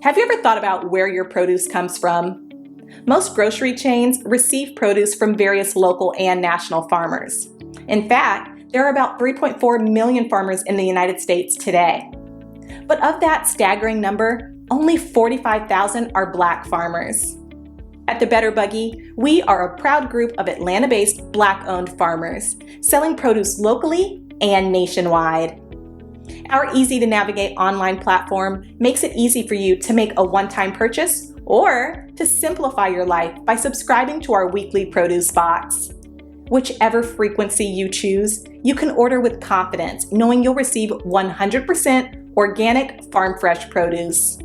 Have you ever thought about where your produce comes from? Most grocery chains receive produce from various local and national farmers. In fact, there are about 3.4 million farmers in the United States today. But of that staggering number, only 45,000 are Black farmers. At the Better Buggy, we are a proud group of Atlanta-based Black-owned farmers, selling produce locally and nationwide. Our easy-to-navigate online platform makes it easy for you to make a one-time purchase or to simplify your life by subscribing to our weekly produce box. Whichever frequency you choose, you can order with confidence, knowing you'll receive 100% organic farm-fresh produce.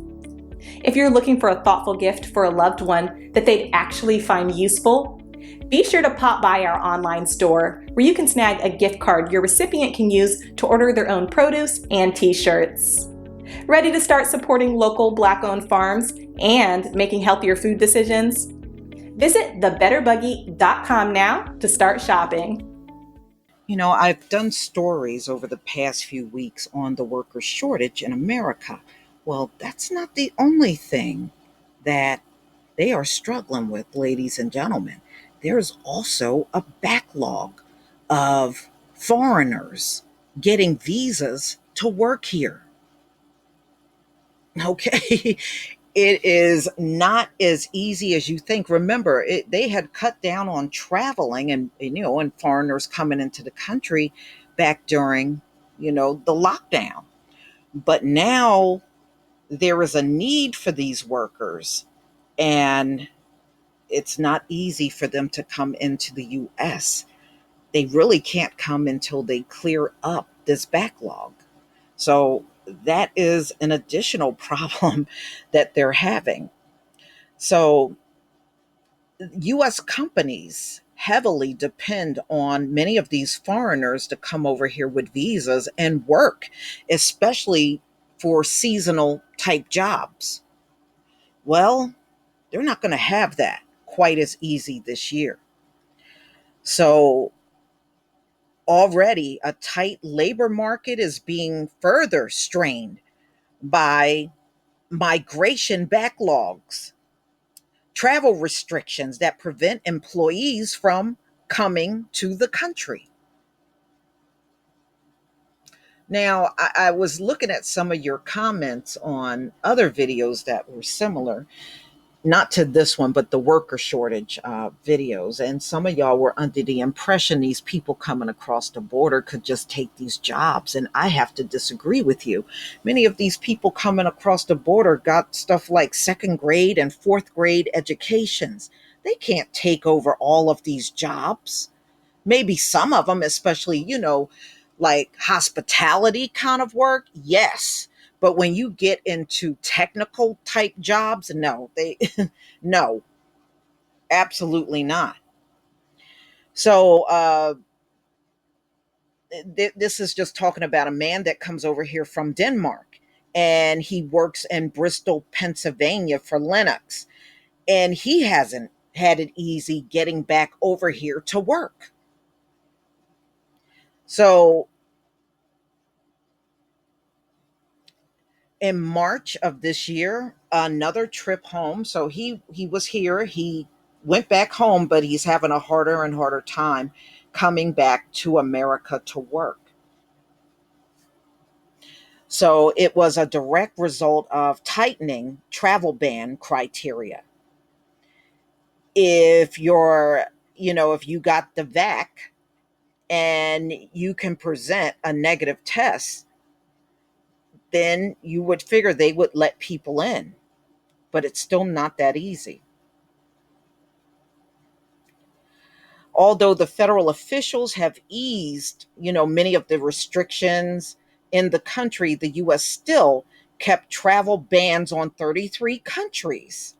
If you're looking for a thoughtful gift for a loved one that they'd actually find useful, be sure to pop by our online store where you can snag a gift card your recipient can use to order their own produce and t-shirts. Ready to start supporting local Black-owned farms and making healthier food decisions? Visit thebetterbuggy.com now to start shopping. I've done stories over the past few weeks on the worker shortage in America. Well, that's not the only thing that they are struggling with, ladies and gentlemen. There's also a backlog of foreigners getting visas to work here. Okay. It is not as easy as you think. Remember, they had cut down on traveling and foreigners coming into the country back during, the lockdown. But now there is a need for these workers, and it's not easy for them to come into the US. They really can't come until they clear up this backlog. So that is an additional problem that they're having. So US companies heavily depend on many of these foreigners to come over here with visas and work, especially for seasonal type jobs. Well, they're not going to have that quite as easy this year. So already a tight labor market is being further strained by migration backlogs, travel restrictions that prevent employees from coming to the country. Now, I was looking at some of your comments on other videos that were similar, not to this one, but the worker shortage videos. And some of y'all were under the impression these people coming across the border could just take these jobs. And I have to disagree with you. Many of these people coming across the border got stuff like second grade and fourth grade educations. They can't take over all of these jobs. Maybe some of them, especially, like hospitality kind of work, yes. But when you get into technical type jobs, no, no, absolutely not. So this is just talking about a man that comes over here from Denmark, and he works in Bristol, Pennsylvania for Lennox, and he hasn't had it easy getting back over here to work. So in March of this year, another trip home. So he was here. He went back home, but he's having a harder and harder time coming back to America to work. So it was a direct result of tightening travel ban criteria. If if you got the vac and you can present a negative test, then you would figure they would let people in. But it's still not that easy. Although the federal officials have eased, many of the restrictions in the country, the US still kept travel bans on 33 countries,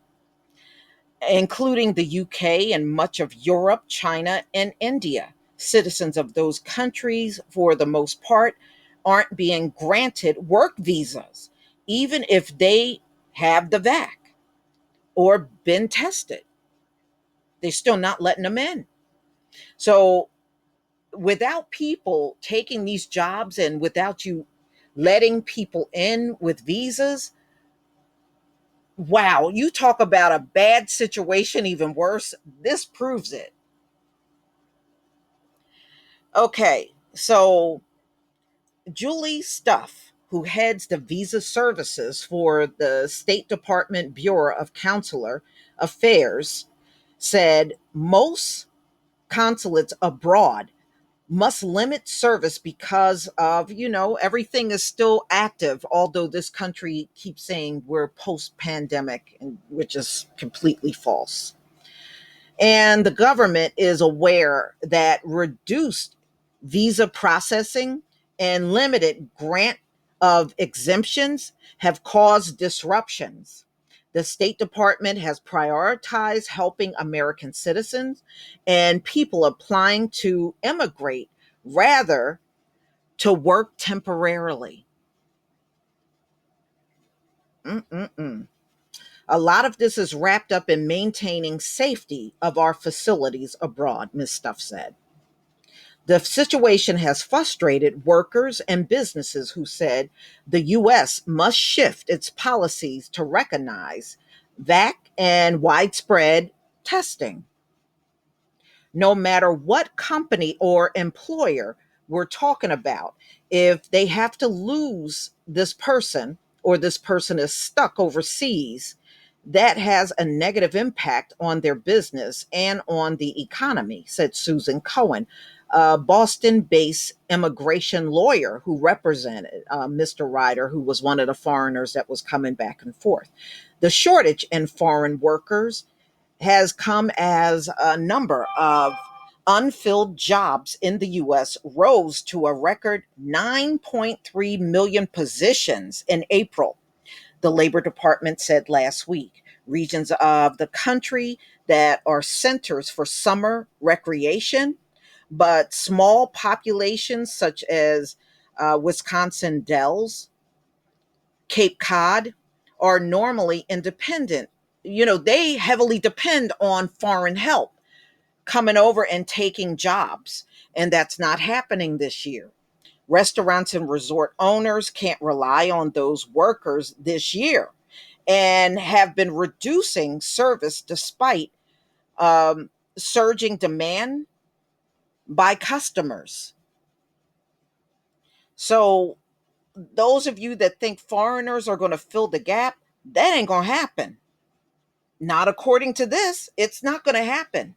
including the UK and much of Europe, China, and India. Citizens of those countries, for the most part, aren't being granted work visas, even if they have the vac or been tested. They're still not letting them in. So without people taking these jobs and without you letting people in with visas, Wow, you talk about a bad situation, even worse. This proves it. Okay, so Julie Stuff, who heads the visa services for the State Department Bureau of Consular Affairs, said most consulates abroad must limit service because of, everything is still active, although this country keeps saying we're post pandemic, and which is completely false. And the government is aware that reduced visa processing and limited grant of exemptions have caused disruptions. The State Department has prioritized helping American citizens and people applying to immigrate rather to work temporarily. Mm-mm-mm. A lot of this is wrapped up in maintaining safety of our facilities abroad, Ms. Stuff said. The situation has frustrated workers and businesses who said the U.S. must shift its policies to recognize vac and widespread testing. No matter what company or employer we're talking about, if they have to lose this person or this person is stuck overseas, that has a negative impact on their business and on the economy, said Susan Cohen, a Boston based immigration lawyer who represented Mr. Ryder, who was one of the foreigners that was coming back and forth. The shortage in foreign workers has come as a number of unfilled jobs in the US rose to a record 9.3 million positions in April, the Labor Department said last week. Regions of the country that are centers for summer recreation, but small populations such as Wisconsin Dells, Cape Cod, are normally independent. They heavily depend on foreign help coming over and taking jobs, and that's not happening this year. Restaurants and resort owners can't rely on those workers this year and have been reducing service despite surging demand by customers. So, those of you that think foreigners are going to fill the gap, that ain't going to happen. Not according to this. It's not going to happen.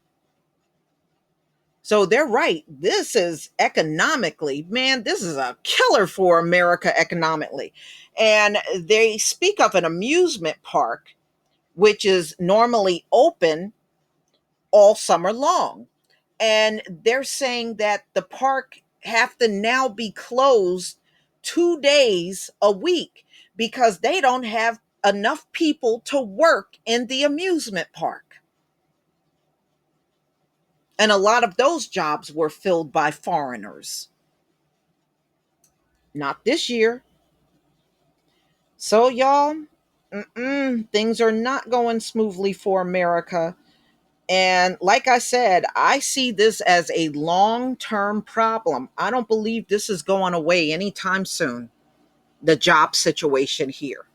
So they're right. This is economically, man, this is a killer for America economically. And they speak of an amusement park, which is normally open all summer long. And they're saying that the park have to now be closed 2 days a week because they don't have enough people to work in the amusement park. And a lot of those jobs were filled by foreigners. Not this year. So, y'all, things are not going smoothly for America. And like I said, I see this as a long term problem. I don't believe this is going away anytime soon. The job situation here,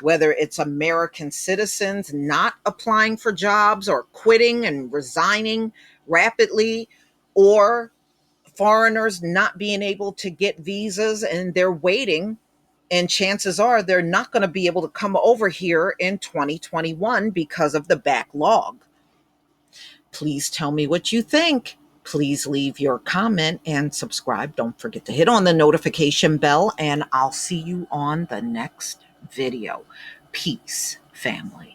whether it's American citizens not applying for jobs or quitting and resigning rapidly, or foreigners not being able to get visas and they're waiting, and chances are they're not going to be able to come over here in 2021 because of the backlog. Please tell me what you think. Please leave your comment and subscribe. Don't forget to hit on the notification bell, and I'll see you on the next video. Peace, family.